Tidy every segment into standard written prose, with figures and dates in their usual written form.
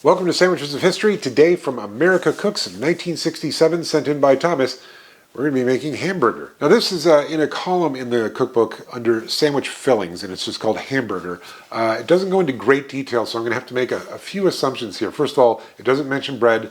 Welcome to Sandwiches of History. Today from America Cooks 1967, sent in by Thomas. We're going to be making hamburger. Now this is in a column in the cookbook under sandwich fillings, and it's just called hamburger. It doesn't go into great detail, so I'm going to have to make a few assumptions here. First of all, it doesn't mention bread.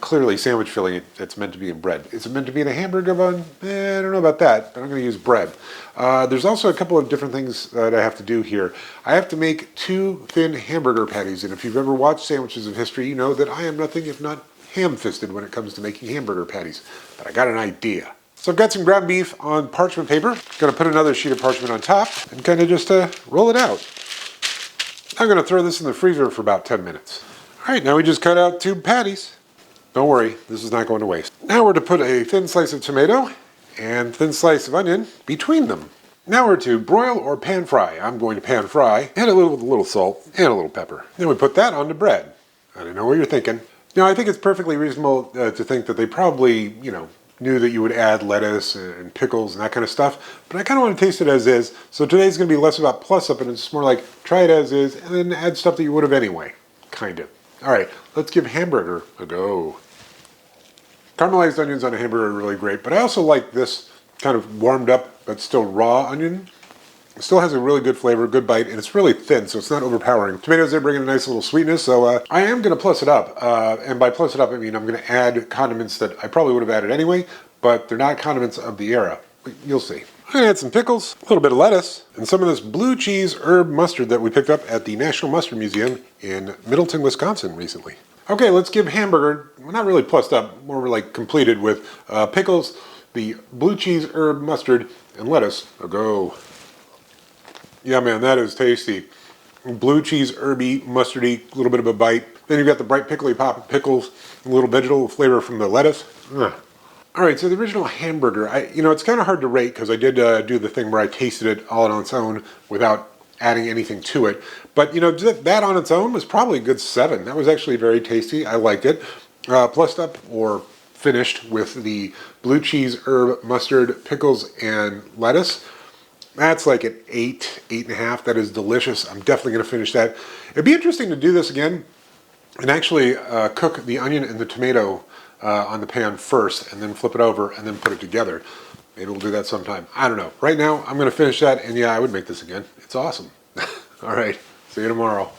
Clearly sandwich filling, it's meant to be in bread. Is it meant to be in a hamburger bun? I don't know about that, but I'm going to use bread. There's also a couple of different things that I have to do here. I have to make 2 thin hamburger patties, and if you've ever watched Sandwiches of History, you know that I am nothing if not ham-fisted when it comes to making hamburger patties. But I got an idea. So I've got some ground beef on parchment paper. Going to put another sheet of parchment on top and kind of just roll it out. I'm going to throw this in the freezer for about 10 minutes. All right, now we just cut out 2 patties. Don't worry, this is not going to waste. Now we're to put a thin slice of tomato and thin slice of onion between them. Now we're to broil or pan fry. I'm going to pan fry, and a little salt and a little pepper. Then we put that onto bread. I don't know what you're thinking. Now I think it's perfectly reasonable to think that they probably, knew that you would add lettuce and pickles and that kind of stuff, but I kind of want to taste it as is. So today's going to be less about plus up and it's more like try it as is and then add stuff that you would have anyway, kind of. All right, let's give hamburger a go. Caramelized onions on a hamburger are really great, but I also like this kind of warmed up but still raw onion. It still has a really good flavor, good bite, and it's really thin, so it's not overpowering. Tomatoes are bringing a nice little sweetness, so I am going to plus it up. And by plus it up, I mean I'm going to add condiments that I probably would have added anyway, but they're not condiments of the era. You'll see. I'm going to add some pickles, a little bit of lettuce, and some of this blue cheese herb mustard that we picked up at the National Mustard Museum in Middleton, Wisconsin recently. Okay, let's give hamburger, well, not really plussed up, more like completed with pickles, the blue cheese herb mustard, and lettuce a go. Yeah, man, that is tasty. Blue cheese, herby, mustardy, a little bit of a bite. Then you've got the bright pickly pop of pickles, a little vegetable flavor from the lettuce. Ugh. All right, so the original hamburger, it's kind of hard to rate because I did do the thing where I tasted it all on its own without adding anything to it. But, that on its own was probably a good 7. That was actually very tasty. I liked it. Plussed up or finished with the blue cheese, herb, mustard, pickles, and lettuce. That's like an 8, 8.5. That is delicious. I'm definitely going to finish that. It'd be interesting to do this again and actually cook the onion and the tomato on the pan first and then flip it over and then put it together. Maybe we'll do that sometime. I don't know. Right now, I'm going to finish that, and yeah, I would make this again. It's awesome. All right. See you tomorrow.